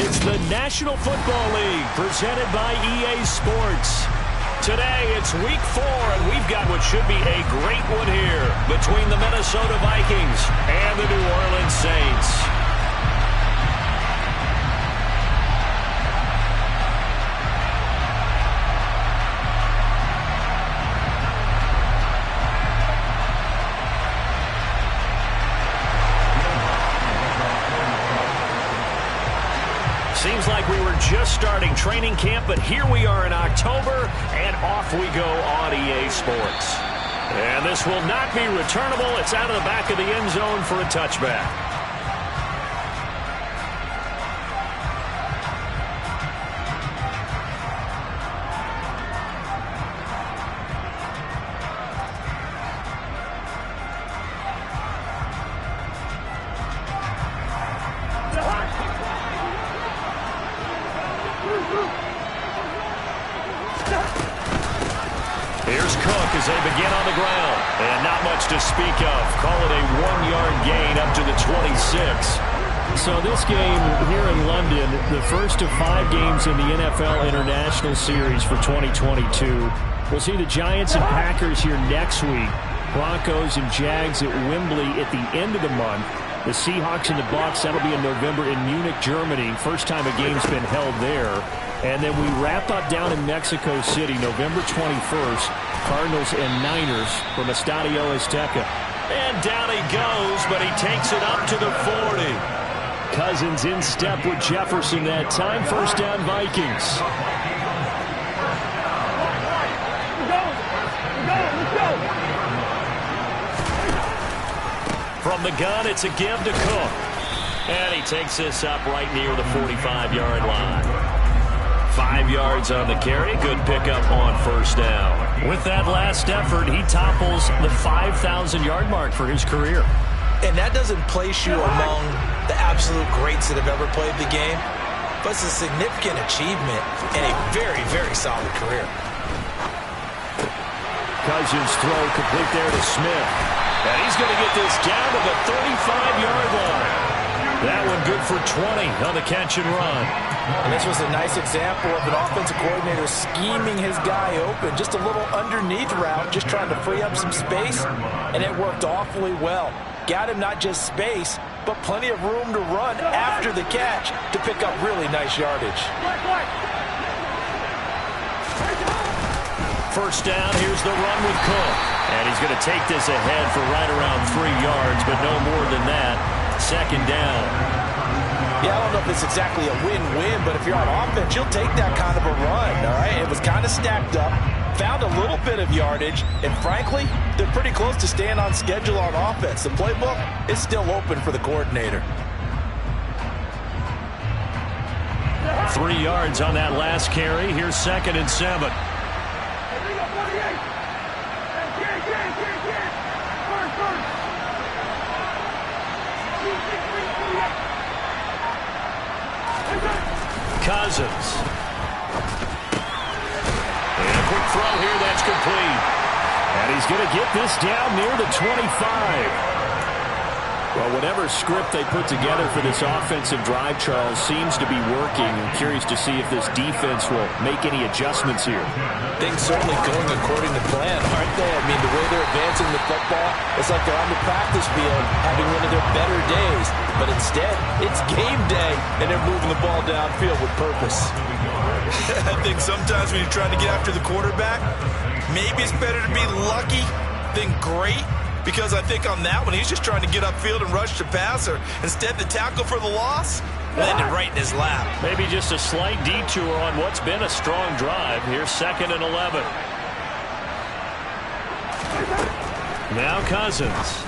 It's the National Football League presented by EA Sports. Today, it's week 4, and we've got what should be a great one here between the Minnesota Vikings and the New Orleans Saints. Seems like we were just starting training camp, but here we are in October, and off we go on EA Sports. And this will not be returnable. It's out of the back of the end zone for a touchback. Here's Cook as they begin on the ground. And not much to speak of. Call it a 1-yard gain up to the 26. So this game here in London, the first of 5 games in the NFL International Series for 2022. We'll see the Giants and Packers here next week. Broncos and Jags at Wembley at the end of the month. The Seahawks and the Bucs, that'll be in November in Munich, Germany. First time a game's been held there. And then we wrap up down in Mexico City, November 21st. Cardinals and Niners from Estadio Azteca. And down he goes, but he takes it up to the 40. Cousins in step with Jefferson that time. First down, Vikings. From the gun, it's a give to Cook. And he takes this up right near the 45-yard line. 5 yards on the carry. Good pickup on first down. With that last effort, he topples the 5,000-yard mark for his career. And that doesn't place you among the absolute greats that have ever played the game, but it's a significant achievement and a very, very solid career. Cousins throw complete there to Smith. And he's going to get this down to the 35-yard line. That one good for 20 on the catch and run. And this was a nice example of an offensive coordinator scheming his guy open. Just a little underneath route, just trying to free up some space, and it worked awfully well. Got him not just space, but plenty of room to run after the catch to pick up really nice yardage. First down, here's the run with Cook. And he's going to take this ahead for right around 3 yards, but no more than that. Second down. Yeah, I don't know if it's exactly a win-win, but if you're on offense, you'll take that kind of a run, all right? It was kind of stacked up, found a little bit of yardage, and frankly, they're pretty close to staying on schedule on offense. The playbook is still open for the coordinator. 3 yards on that last carry. Here's 2nd and 7. Cousins. And a quick throw here, that's complete. And he's going to get this down near the 25. Well, whatever script they put together for this offensive drive, Charles, seems to be working. I'm curious to see if this defense will make any adjustments here. Things certainly going according to plan, aren't they? I mean, the way they're advancing the football, it's like they're on the practice field having one of their better days. But instead, it's game day, and they're moving the ball downfield with purpose. I think sometimes when you're trying to get after the quarterback, maybe it's better to be lucky than great. Because I think on that one, he's just trying to get upfield and rush the passer. Instead, the tackle for the loss landed right in his lap. Maybe just a slight detour on what's been a strong drive. Here's 2nd and 11. Now Cousins.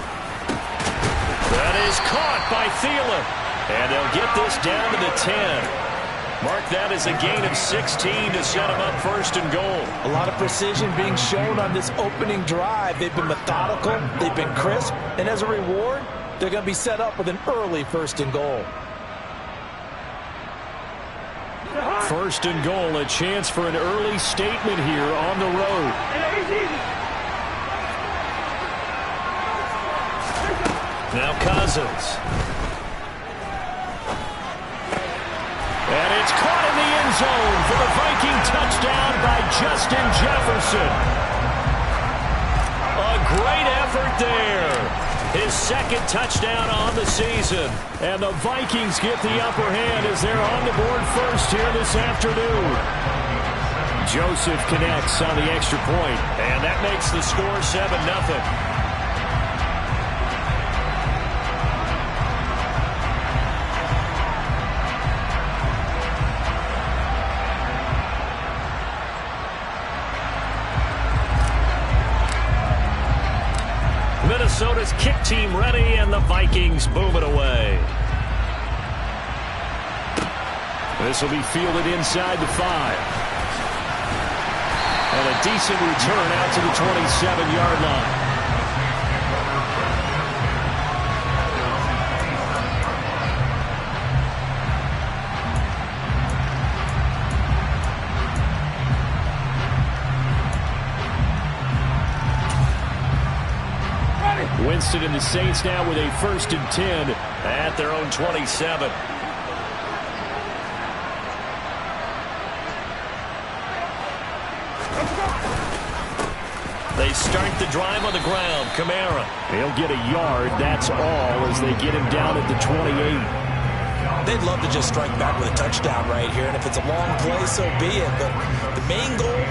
That is caught by Thielen. And they'll get this down to the 10. Mark that as a gain of 16 to set him up 1st and goal. A lot of precision being shown on this opening drive. They've been methodical, they've been crisp, and as a reward, they're going to be set up with an early 1st and goal. 1st and goal, a chance for an early statement here on the road. Now Cousins. And it's caught in the end zone for the Viking touchdown by Justin Jefferson. A great effort there. His second touchdown on the season. And the Vikings get the upper hand as they're on the board first here this afternoon. Joseph connects on the extra point. And that makes the score 7-0. Minnesota's kick team ready, and the Vikings boom it away. This will be fielded inside the 5. And a decent return out to the 27-yard line. Winston and the Saints now with a 1st and 10 at their own 27. They start the drive on the ground. Kamara. He'll get a yard, that's all, as they get him down at the 28. They'd love to just strike back with a touchdown right here, and if it's a long play, so be it. But the main goal,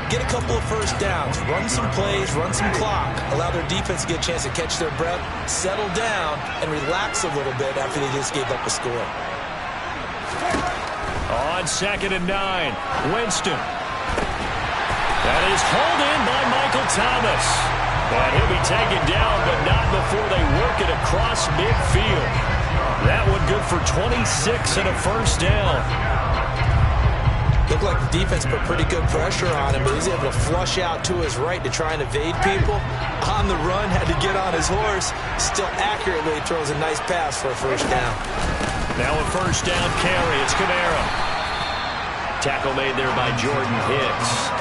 get a couple of first downs, run some plays, run some clock, allow their defense to get a chance to catch their breath, settle down, and relax a little bit after they just gave up a score. On 2nd and 9, Winston. That is hauled in by Michael Thomas. And he'll be taken down, but not before they work it across midfield. That one good for 26 and a first down. Looked like the defense put pretty good pressure on him, but he's able to flush out to his right to try and evade people. On the run, had to get on his horse. Still accurately throws a nice pass for a first down. Now a first down carry. It's Kamara. Tackle made there by Jordan Hicks.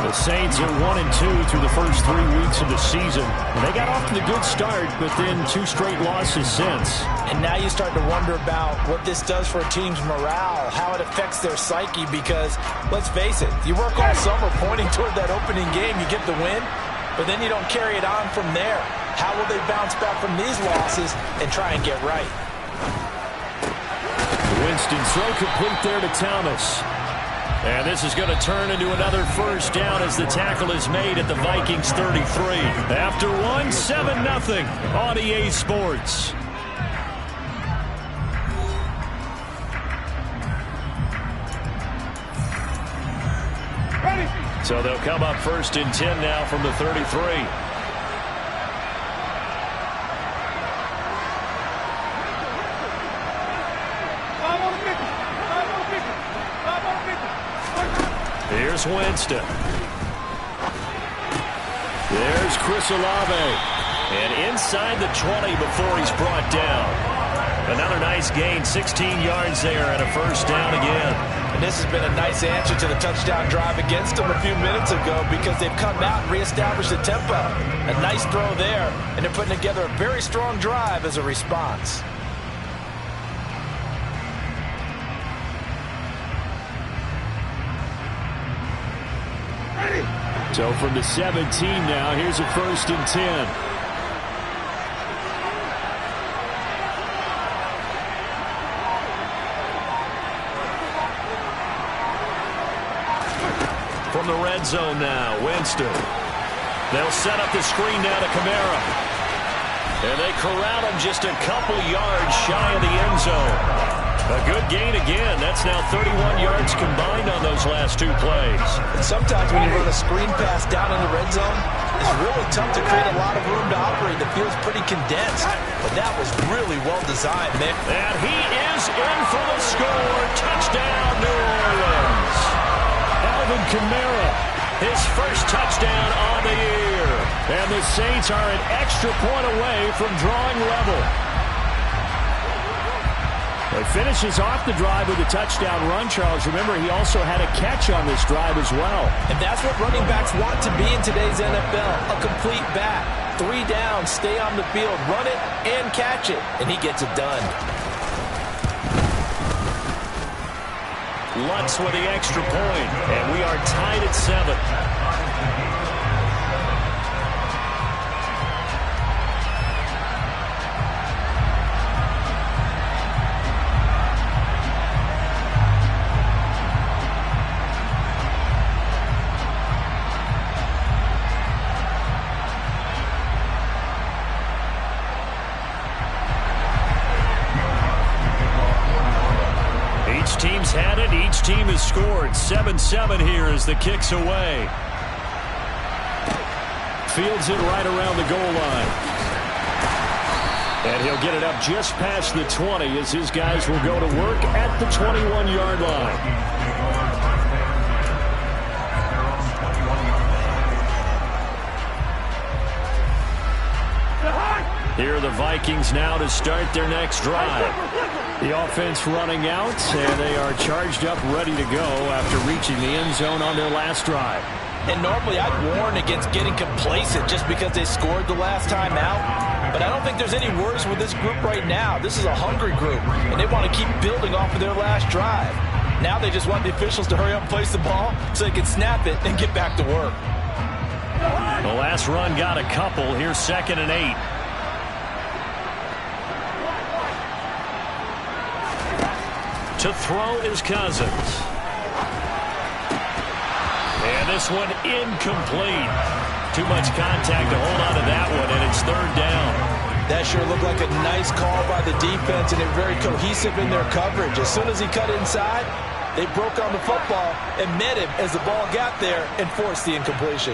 The Saints are 1-2 through the first 3 weeks of the season. They got off to the good start, but then 2 straight losses since. And now you start to wonder about what this does for a team's morale, how it affects their psyche, because, let's face it, you work all summer pointing toward that opening game, you get the win, but then you don't carry it on from there. How will they bounce back from these losses and try and get right? Winston throw complete there to Thomas. And this is going to turn into another first down as the tackle is made at the Vikings 33. After one, 7-0 on EA Sports. So they'll come up 1st and 10 now from the 33. Here's Winston. There's Chris Olave. And inside the 20 before he's brought down. Another nice gain, 16 yards there and a first down again. And this has been a nice answer to the touchdown drive against them a few minutes ago, because they've come out and reestablished the tempo. A nice throw there, and they're putting together a very strong drive as a response. So from the 17 now, here's a 1st and 10. From the red zone now, Winston. They'll set up the screen now to Kamara. And they corral him just a couple yards shy of the end zone. A good gain again. That's now 31 yards combined on those last 2 plays. And sometimes when you run a screen pass down in the red zone, it's really tough to create a lot of room to operate. The field's pretty condensed. But that was really well designed, Mick. And he is in for the score. Touchdown, New Orleans. Alvin Kamara, his first touchdown on the year. And the Saints are an extra point away from drawing level. He finishes off the drive with a touchdown run, Charles. Remember, he also had a catch on this drive as well. And that's what running backs want to be in today's NFL, a complete back. 3 downs, stay on the field, run it, and catch it. And he gets it done. Lutz with the extra point, and we are tied at 7. Each team's had it. Each team has scored. 7-7 here as the kick's away. Fields it right around the goal line. And he'll get it up just past the 20 as his guys will go to work at the 21-yard line. Here are the Vikings now to start their next drive. The offense running out, and they are charged up, ready to go after reaching the end zone on their last drive. And normally I'd warn against getting complacent just because they scored the last time out. But I don't think there's any worries with this group right now. This is a hungry group, and they want to keep building off of their last drive. Now they just want the officials to hurry up and place the ball so they can snap it and get back to work. The last run got a couple. Here's 2nd and 8. To throw is Cousins. And this one incomplete. Too much contact to hold on to that one, and it's 3rd down. That sure looked like a nice call by the defense, and they're very cohesive in their coverage. As soon as he cut inside, they broke on the football and met him as the ball got there and forced the incompletion.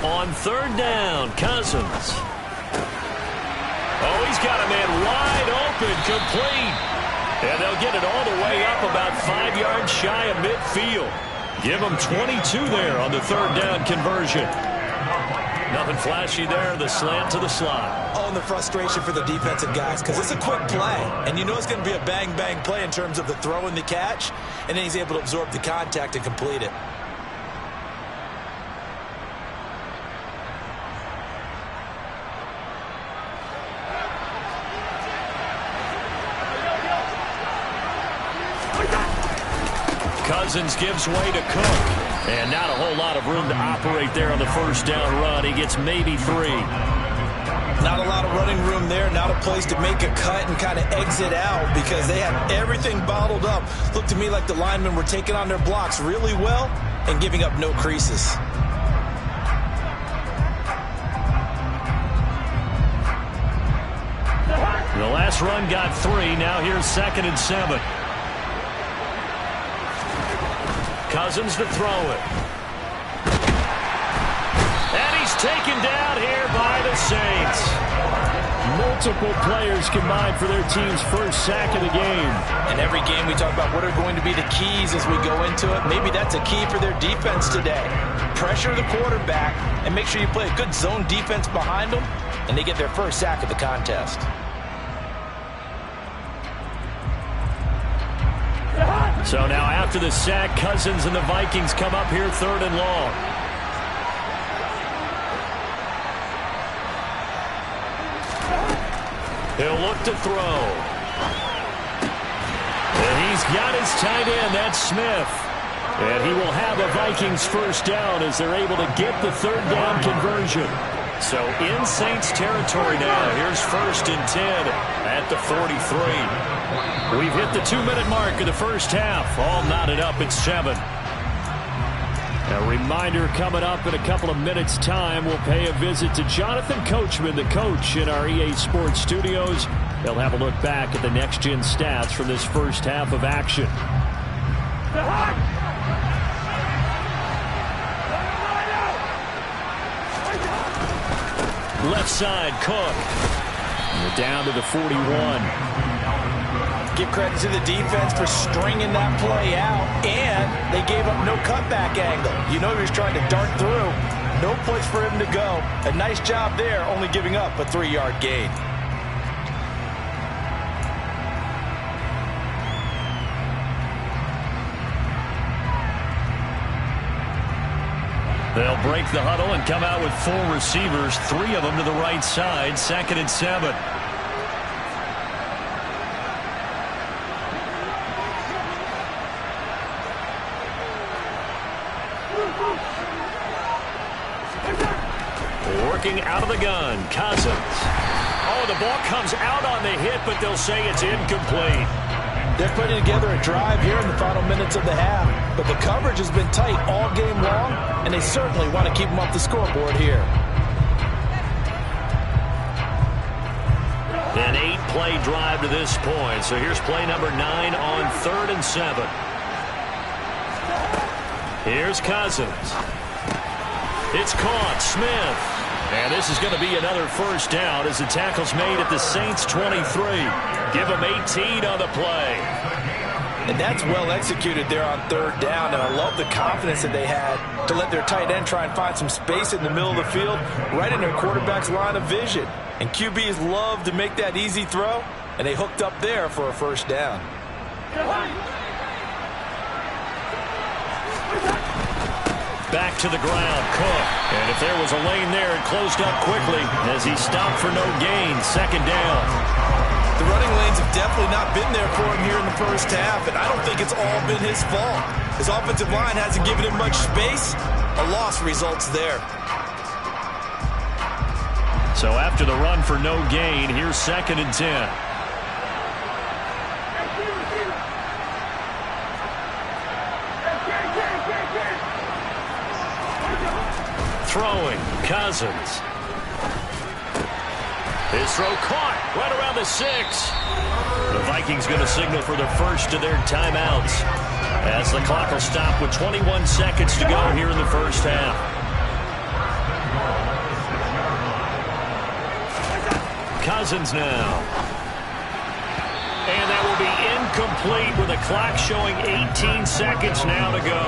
On 3rd down, Cousins. Oh, he's got a man wide open, complete. And they'll get it all the way up about 5 yards shy of midfield. Give them 22 there on the 3rd down conversion. Nothing flashy there, the slant to the slot. Oh, and the frustration for the defensive guys, because it's a quick play. And you know it's going to be a bang-bang play in terms of the throw and the catch. And then he's able to absorb the contact and complete it. Cousins gives way to Cook. And not a whole lot of room to operate there on the 1st down run. He gets maybe 3. Not a lot of running room there. Not a place to make a cut and kind of exit out because they had everything bottled up. Looked to me like the linemen were taking on their blocks really well and giving up no creases. The last run got 3. Now here's 2nd and 7. Cousins to throw it. And he's taken down here by the Saints. Multiple players combined for their team's first sack of the game. And every game we talk about what are going to be the keys as we go into it. Maybe that's a key for their defense today. Pressure the quarterback and make sure you play a good zone defense behind them, and they get their first sack of the contest. So now after the sack, Cousins and the Vikings come up here 3rd and long. He'll look to throw. And he's got his tight end. That's Smith. And he will have the Vikings 1st down as they're able to get the 3rd down conversion. So in Saints territory now. Here's 1st and 10 at the 43. We've hit the 2-minute mark of the first half. All knotted up at 7. A reminder coming up in a couple of minutes' time. We'll pay a visit to Jonathan Coachman, the coach in our EA Sports studios. They'll have a look back at the next-gen stats from this first half of action. Left side, Cook. And we're down to the 41. Give credit to the defense for stringing that play out, and they gave up no cutback angle. You know he was trying to dart through. No place for him to go. A nice job there, only giving up a 3-yard gain. They'll break the huddle and come out with 4 receivers, 3 of them to the right side, 2nd and 7. Working out of the gun, Cousins. Oh, the ball comes out on the hit, but they'll say it's incomplete. They're putting together a drive here in the final minutes of the half, but the coverage has been tight all game long, and they certainly want to keep them off the scoreboard here. An 8-play drive to this point, so here's play number 9 on 3rd and 7. Here's Cousins. It's caught, Smith. And this is going to be another first down as the tackle's made at the Saints 23. Give them 18 on the play. And that's well executed there on 3rd down, and I love the confidence that they had to let their tight end try and find some space in the middle of the field, right in their quarterback's line of vision. And QBs love to make that easy throw, and they hooked up there for a first down. Back to the ground, Cook. And if there was a lane there, it closed up quickly as he stopped for no gain. 2nd down. The running lanes have definitely not been there for him here in the first half, and I don't think it's all been his fault. His offensive line hasn't given him much space. A loss results there. So after the run for no gain, here's 2nd and 10. Throwing, Cousins. His throw caught right around the 6. The Vikings going to signal for the first of their timeouts as the clock will stop with 21 seconds to go here in the first half. Cousins now. And that will be incomplete with the clock showing 18 seconds now to go.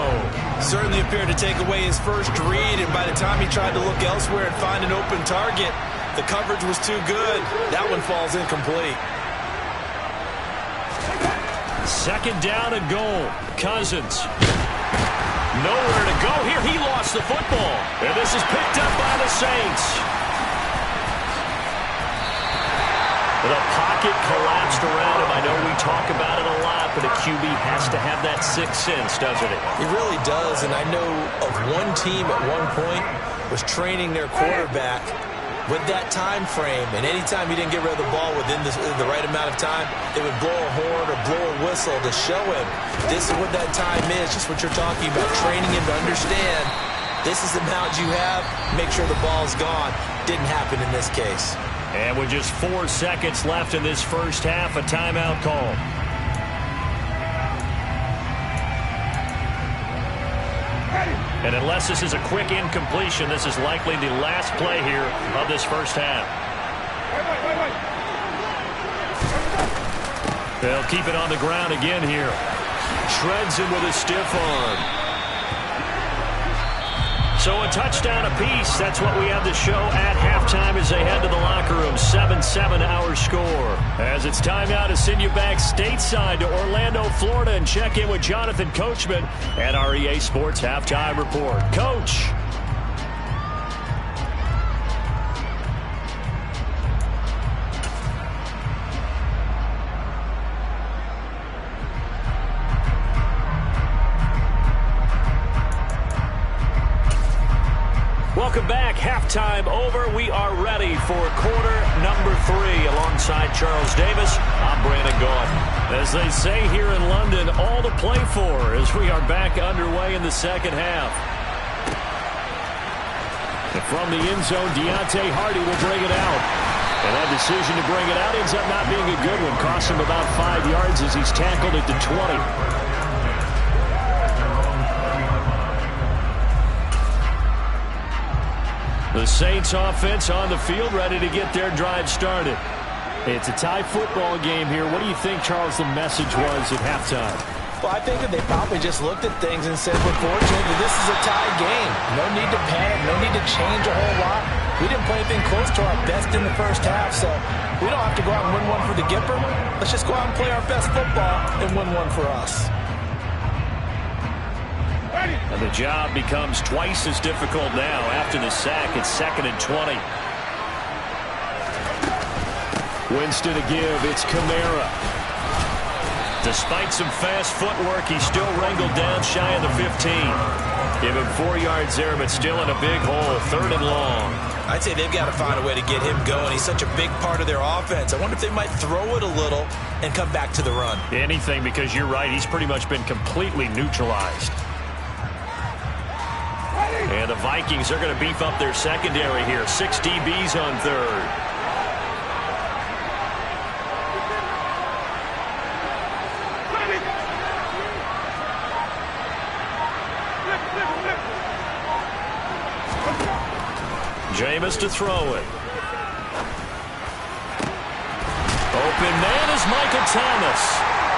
Certainly appeared to take away his first read, and by the time he tried to look elsewhere and find an open target, the coverage was too good. That one falls incomplete. 2nd down and goal. Cousins. Nowhere to go here. He lost the football. And this is picked up by the Saints. The pocket collapsed around him. I know we talk about it a lot, but a QB has to have that 6th sense, doesn't it? He really does, and I know of one team at one point was training their quarterback with that time frame, and anytime he didn't get rid of the ball within the right amount of time, they would blow a horn or blow a whistle to show him this is what that time is, just what you're talking about, training him to understand this is the amount you have, make sure the ball's gone. Didn't happen in this case. And with just 4 seconds left in this first half, a timeout call. And unless this is a quick incompletion, this is likely the last play here of this first half. They'll keep it on the ground again here. Shreds him with a stiff arm. So a touchdown apiece. That's what we have to show at halftime as they head to the locker room. 7-7 our score. As it's time now to send you back stateside to Orlando, Florida, and check in with Jonathan Coachman at our EA Sports Halftime Report. Coach. Welcome back. Halftime over. We are ready for quarter number 3. Alongside Charles Davis, I'm Brandon Gaudin. As they say here in London, all to play for as we are back underway in the second half. And from the end zone, Deontay Hardy will bring it out. And that decision to bring it out ends up not being a good one. Cost him about 5 yards as he's tackled at the 20. The Saints offense on the field, ready to get their drive started. It's a tie football game here. What do you think, Charles, the message was at halftime? Well, I think that they probably just looked at things and said, we're fortunate that this is a tie game. No need to panic, no need to change a whole lot. We didn't play anything close to our best in the first half, so we don't have to go out and win one for the Gipper. Let's just go out and play our best football and win one for us. Ready. And the job becomes twice as difficult now after the sack. It's 2nd and 20. Winston to give. It's Kamara. Despite some fast footwork, he's still wrangled down shy of the 15. Give him 4 yards there, but still in a big hole. 3rd and long. I'd say they've got to find a way to get him going. He's such a big part of their offense. I wonder if they might throw it a little and come back to the run. Anything, because you're right. He's pretty much been completely neutralized. And the Vikings are going to beef up their secondary here. 6 DBs on 3rd. Jameis to throw it. Open man is Michael Thomas.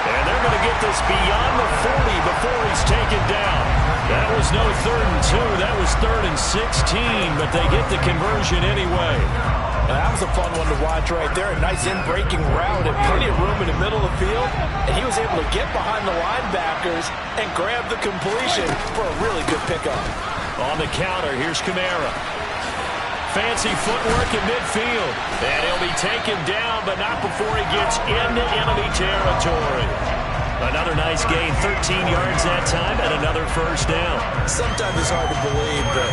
And they're going to get this beyond the 40 before he's taken down. That was no 3rd and 2. That was 3rd and 16, but they get the conversion anyway. Now, that was a fun one to watch right there. A nice in-breaking route and plenty of room in the middle of the field. And he was able to get behind the linebackers and grab the completion for a really good pickup. On the counter, here's Kamara. Fancy footwork in midfield. And he'll be taken down, but not before he gets into enemy territory. Another nice gain, 13 yards that time, and another first down. Sometimes it's hard to believe, but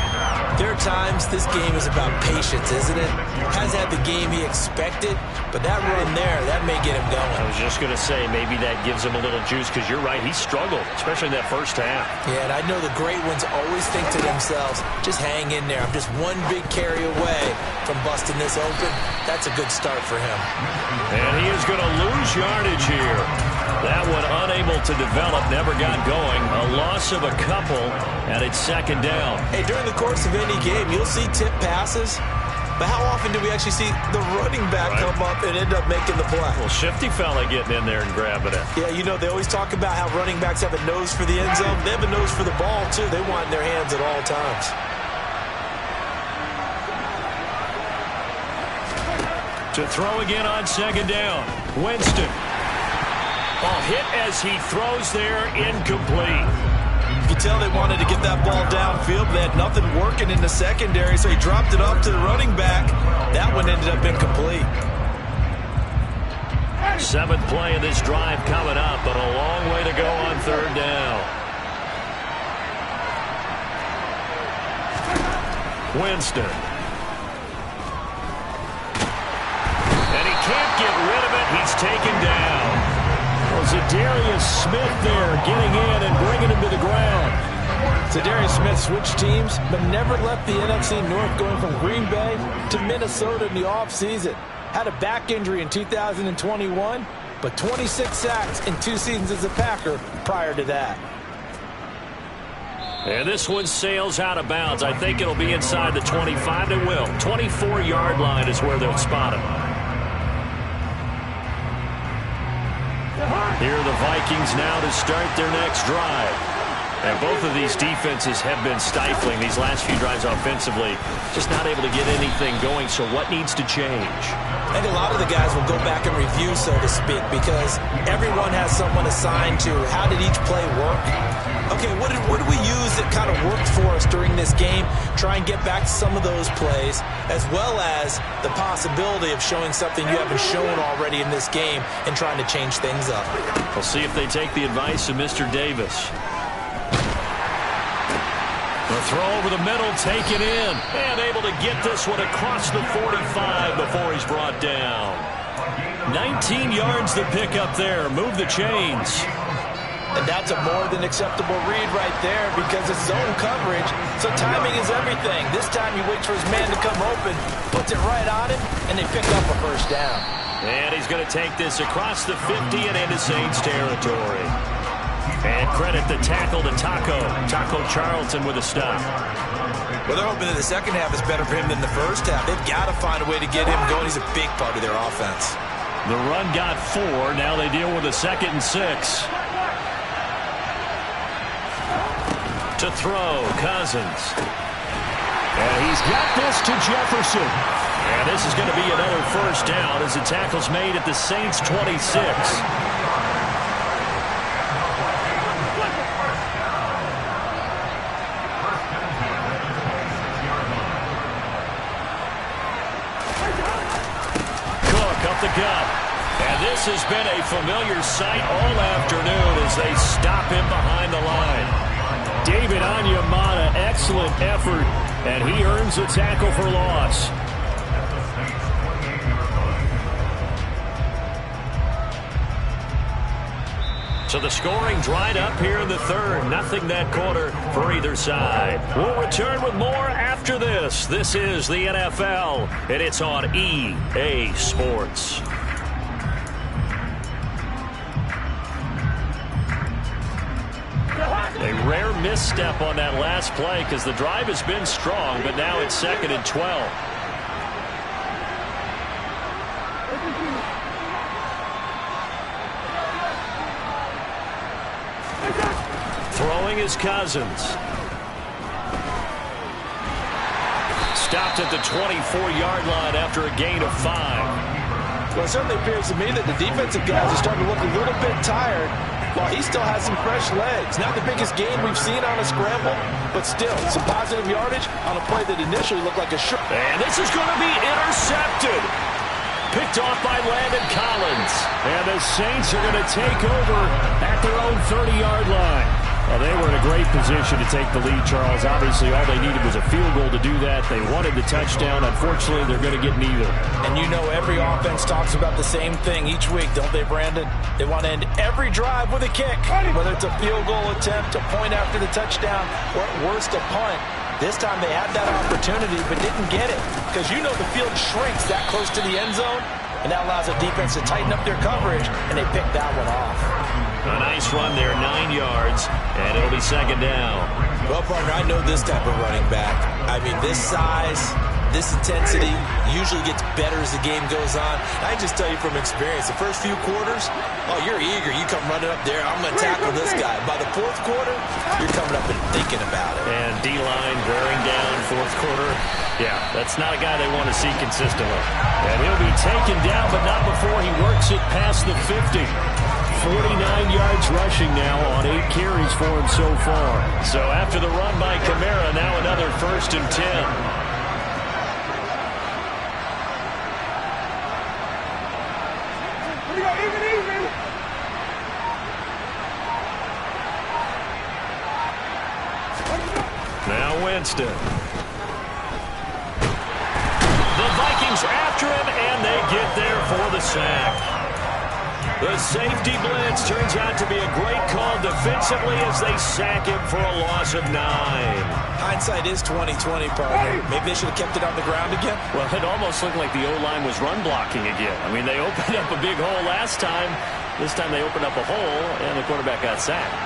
there are times this game is about patience, isn't it? Hasn't had the game he expected, but that run there, that may get him going. I was just going to say, maybe that gives him a little juice, because you're right, he struggled, especially in that first half. Yeah, and I know the great ones always think to themselves, just hang in there. I'm just one big carry away from busting this open. That's a good start for him. And he is going to lose yardage here. That one unable to develop, never got going. A loss of a couple, and it's 2nd down. Hey, during the course of any game, you'll see tip passes, but how often do we actually see the running back come up and end up making the play? Well, shifty fella getting in there and grabbing it. Yeah, you know, they always talk about how running backs have a nose for the end zone. They have a nose for the ball, too. They want in their hands at all times. To throw again on 2nd down. Winston. Oh, hit as he throws there, incomplete. You could tell they wanted to get that ball downfield, but they had nothing working in the secondary, so he dropped it off to the running back. That one ended up incomplete. 7th play of this drive coming up, but a long way to go on 3rd down. Winston. And he can't get rid of it. He's taken down. Zadarius Smith there getting in and bringing him to the ground. Zadarius Smith switched teams, but never left the NFC North, going from Green Bay to Minnesota in the offseason. Had a back injury in 2021, but 26 sacks in 2 seasons as a Packer prior to that. And this one sails out of bounds. I think it'll be inside the 25. It will. 24-yard line is where they'll spot it. Here are the Vikings now to start their next drive. And both of these defenses have been stifling these last few drives offensively. Just not able to get anything going, so what needs to change? I think a lot of the guys will go back and review, so to speak, because everyone has someone assigned to how did each play work. Okay, what did we use that kind of worked for us during this game? Try and get back to some of those plays, as well as the possibility of showing something you haven't shown already in this game and trying to change things up. We'll see if they take the advice of Mr. Davis. The throw over the middle, taken in, and able to get this one across the 45 before he's brought down. 19 yards to pick up there. Move the chains. And that's a more than acceptable read right there, because it's zone coverage, so timing is everything. This time he waits for his man to come open, puts it right on him, and they pick up a first down. And he's going to take this across the 50 and into Saints territory. And credit the tackle to Taco Charlton with a stop. Well, they're hoping that the second half is better for him than the first half. They've got to find a way to get him going. He's a big part of their offense. The run got 4. Now they deal with a 2nd and 6. To throw, Cousins. And he's got this to Jefferson. And this is going to be another first down as the tackle's made at the Saints' 26. off the gun. And this has been a familiar sight all afternoon as they stop him behind the line. David Onyemata, excellent effort, and he earns a tackle for loss. So the scoring dried up here in the third. Nothing that quarter for either side. We'll return with more after this. This is the NFL, and it's on EA Sports. A rare misstep on that last play because the drive has been strong, but now it's 2nd and 12. Throwing is Cousins. Stopped at the 24-yard line after a gain of 5. Well, it certainly appears to me that the defensive guys are starting to look a little bit tired while he still has some fresh legs. Not the biggest gain we've seen on a scramble, but still some positive yardage on a play that initially looked like a short. And this is going to be intercepted. Picked off by Landon Collins. And the Saints are going to take over at their own 30-yard line. Well, they were in a great position to take the lead, Charles. Obviously, all they needed was a field goal to do that. They wanted the touchdown. Unfortunately, they're going to get neither. And you know every offense talks about the same thing each week, don't they, Brandon? They want to end every drive with a kick, whether it's a field goal attempt, a point after the touchdown, or at worst, a punt. This time they had that opportunity but didn't get it because you know the field shrinks that close to the end zone, and that allows the defense to tighten up their coverage, and they picked that one off. A nice run there, 9 yards, and it'll be 2nd down. Well, partner, I know this type of running back. I mean, this size, this intensity usually gets better as the game goes on. I just tell you from experience, the first few quarters, oh, you're eager. You come running up there, I'm going to tackle this guy. By the 4th quarter, you're coming up and thinking about it. And D-line wearing down 4th quarter. Yeah, that's not a guy they want to see consistently. And he'll be taken down, but not before he works it past the 50. 49 yards rushing now on 8 carries for him so far. So after the run by Kamara, now another 1st and 10. Now Winston. The Vikings after him, and they get there for the sack. The safety blitz turns out to be a great call defensively as they sack him for a loss of 9. Hindsight is 20/20, partner. Maybe they should have kept it on the ground again. Well, it almost looked like the O-line was run blocking again. I mean, they opened up a big hole last time. This time they opened up a hole, and the quarterback got sacked.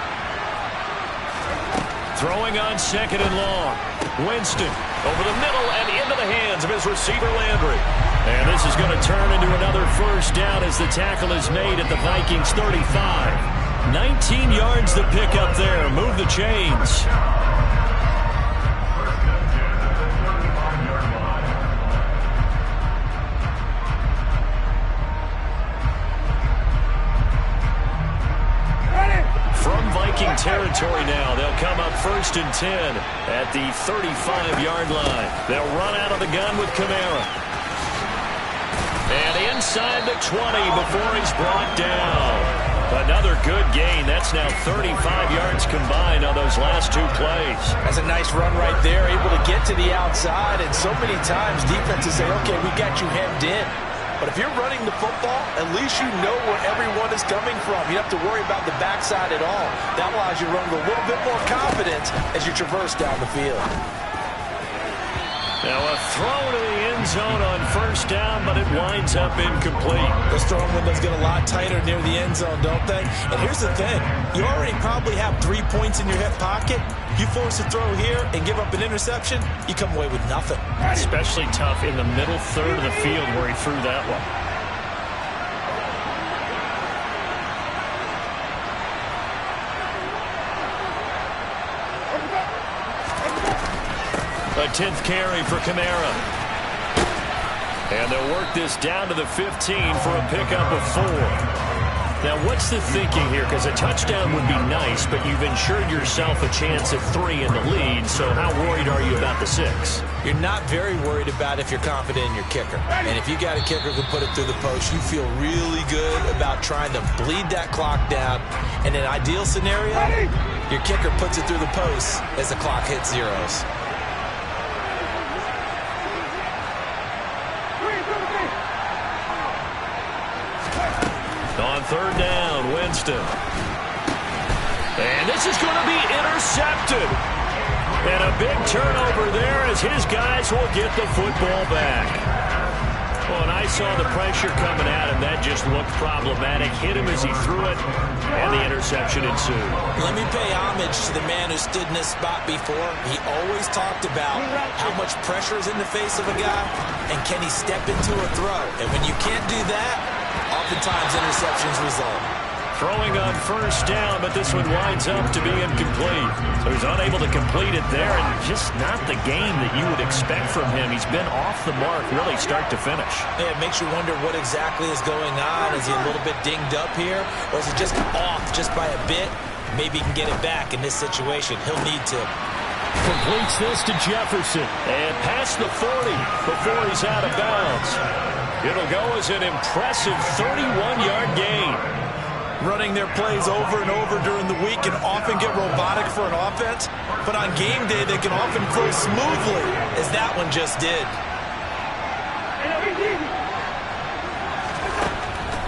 Throwing on 2nd and long. Winston over the middle and into the hands of his receiver Landry. And this is going to turn into another 1st down as the tackle is made at the Vikings 35. 19 yards to pick up there. Move the chains. From Viking territory now, they'll come up 1st and 10 at the 35-yard line. They'll run out of the gun with Kamara. And inside the 20 before he's brought down. Another good gain. That's now 35 yards combined on those last 2 plays. That's a nice run right there, able to get to the outside. And so many times defenses say, okay, we got you hemmed in. But if you're running the football, at least you know where everyone is coming from. You don't have to worry about the backside at all. That allows you to run with a little bit more confidence as you traverse down the field. Now a throw to the end zone on 1st down, but it winds up incomplete. Those throwing windows get a lot tighter near the end zone, don't they? And here's the thing. You already probably have 3 points in your hip pocket. You force a throw here and give up an interception, you come away with nothing. Especially tough in the middle third of the field where he threw that one. A 10th carry for Kamara. And they'll work this down to the 15 for a pickup of 4. Now, what's the thinking here? Because a touchdown would be nice, but you've ensured yourself a chance at 3 in the lead, so how worried are you about the 6? You're not very worried about if you're confident in your kicker. And if you got a kicker who can put it through the post, you feel really good about trying to bleed that clock down. In an ideal scenario, your kicker puts it through the post as the clock hits zeros. On third down, Winston. And this is going to be intercepted. And a big turnover there as his guys will get the football back. Well, and I saw the pressure coming at him. That just looked problematic. Hit him as he threw it, and the interception ensued. Let me pay homage to the man who stood in this spot before. He always talked about how much pressure is in the face of a guy, and can he step into a throw. And when you can't do that, oftentimes interceptions result. Throwing on first down, but this one winds up to be incomplete. So he's unable to complete it there, and just not the game that you would expect from him. He's been off the mark, really start to finish. Yeah, it makes you wonder what exactly is going on. Is he a little bit dinged up here, or is it just off just by a bit? Maybe he can get it back in this situation. He'll need to. Completes this to Jefferson. And past the 40 before he's out of bounds. It'll go as an impressive 31-yard gain. Running their plays over and over during the week can often get robotic for an offense, but on game day they can often flow smoothly, as that one just did.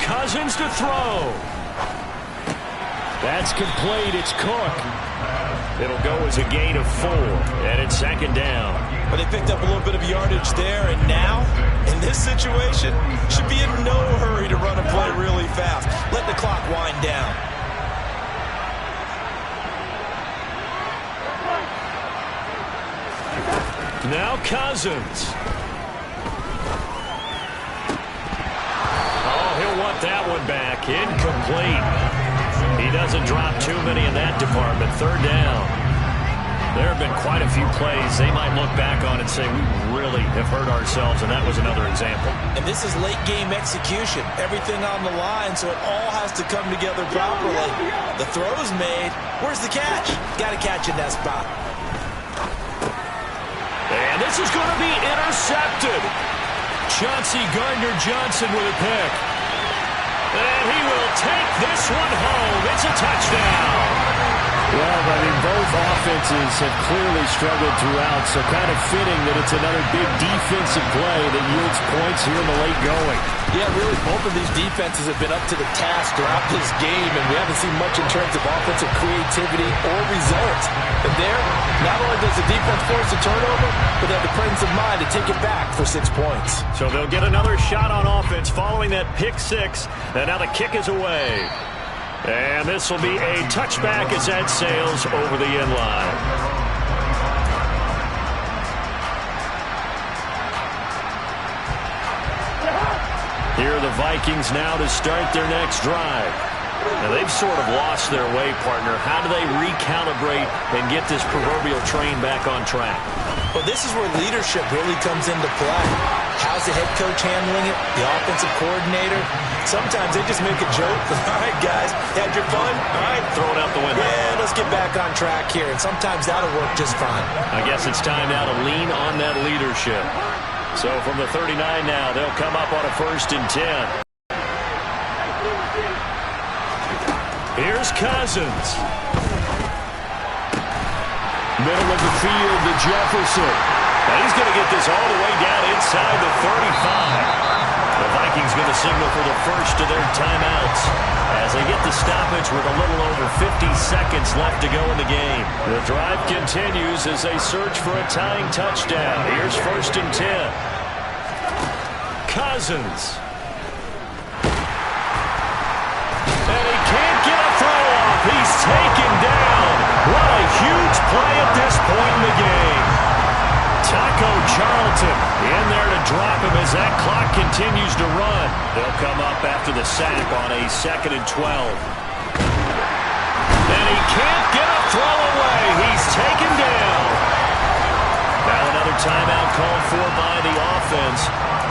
Cousins to throw. That's complete. It's Cook. It'll go as a gain of 4, and it's second down. But they picked up a little bit of yardage there, and now, in this situation, should be in no hurry to run a play really fast. Let the clock wind down. Now Cousins. Oh, he'll want that one back. Incomplete. He doesn't drop too many in that department. Third down. There have been quite a few plays they might look back on and say, we really have hurt ourselves, and that was another example. And this is late game execution. Everything on the line, so it all has to come together properly. The throw's made. Where's the catch? Got to catch in that spot. And this is going to be intercepted. Chauncey Gardner-Johnson with a pick. And he will take this one home. It's a touchdown. Well, I mean, both offenses have clearly struggled throughout, so kind of fitting that it's another big defensive play that yields points here in the late going. Yeah, really, both of these defenses have been up to the task throughout this game, and we haven't seen much in terms of offensive creativity or results. And there, not only does the defense force a turnover, but they have the presence of mind to take it back for 6 points. So they'll get another shot on offense following that pick 6, and now the kick is away. And this will be a touchback as that sails over the end line. Here are the Vikings now to start their next drive. Now they've sort of lost their way, partner. How do they recalibrate and get this proverbial train back on track? Well, this is where leadership really comes into play. How's the head coach handling it? The offensive coordinator? Sometimes they just make a joke. All right, guys, had your fun? All right, Throw it out the window. yeah, let's get back on track here. And sometimes that'll work just fine. I guess it's time now to lean on that leadership. So from the 39 now, they'll come up on a 1st and 10. Here's Cousins. Middle of the field to Jefferson. And he's going to get this all the way down inside the 35. The Vikings going to signal for the first of their timeouts as they get the stoppage with a little over 50 seconds left to go in the game. The drive continues as they search for a tying touchdown. Here's 1st and 10. Cousins. And he can't get a throw off. He's taken down. What a huge play at this point in the game. Taco Charlton in there to drop him as that clock continues to run. They'll come up after the sack on a 2nd and 12. And he can't get a throw away. He's taken down. Now another timeout called for by the offense. defense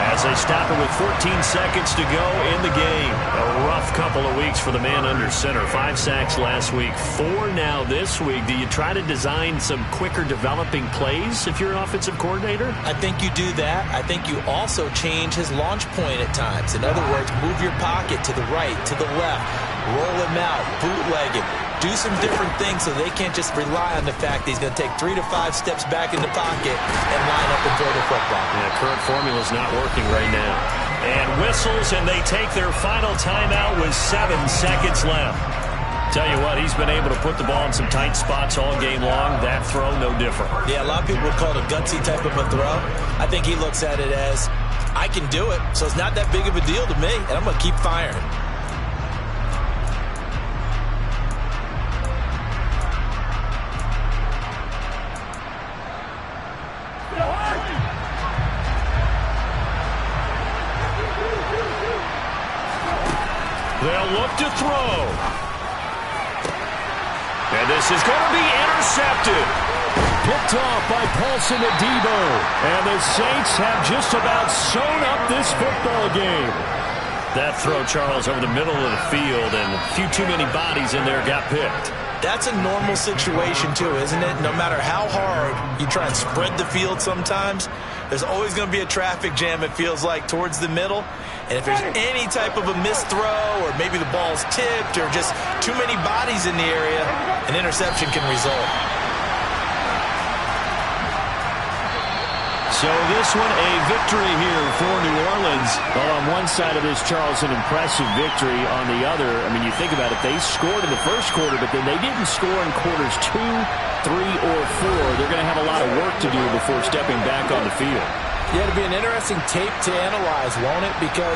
as they stop it with 14 seconds to go in the game. A rough couple of weeks for the man under center. 5 sacks last week, 4 now this week. Do you try to design some quicker developing plays if you're an offensive coordinator? I think you do that. I think you also change his launch point at times. In other words, move your pocket to the right, to the left, roll him out, bootleg him. Do some different things so they can't just rely on the fact that he's going to take 3 to 5 steps back in the pocket and line up and throw the football. Yeah, current formula's not working right now. And whistles, and they take their final timeout with 7 seconds left. Tell you what, he's been able to put the ball in some tight spots all game long. That throw, no different. Yeah, a lot of people would call it a gutsy type of a throw. I think he looks at it as, I can do it, so it's not that big of a deal to me, and I'm going to keep firing. They'll look to throw. And this is going to be intercepted. Picked off by Paulson Adebo. And the Saints have just about sewn up this football game. That throw, Charles, over the middle of the field, and a few too many bodies in there got picked. That's a normal situation, too, isn't it? No matter how hard you try and spread the field sometimes, there's always going to be a traffic jam, it feels like, towards the middle. And if there's any type of a missed throw, or maybe the ball's tipped, or just too many bodies in the area, an interception can result. So this one, a victory here for New Orleans. Well, on one side of this, Charles, an impressive victory. On the other, I mean, you think about it, they scored in the first quarter, but then they didn't score in quarters 2, 3, or 4. They're going to have a lot of work to do before stepping back on the field. Yeah, it'll be an interesting tape to analyze, won't it? Because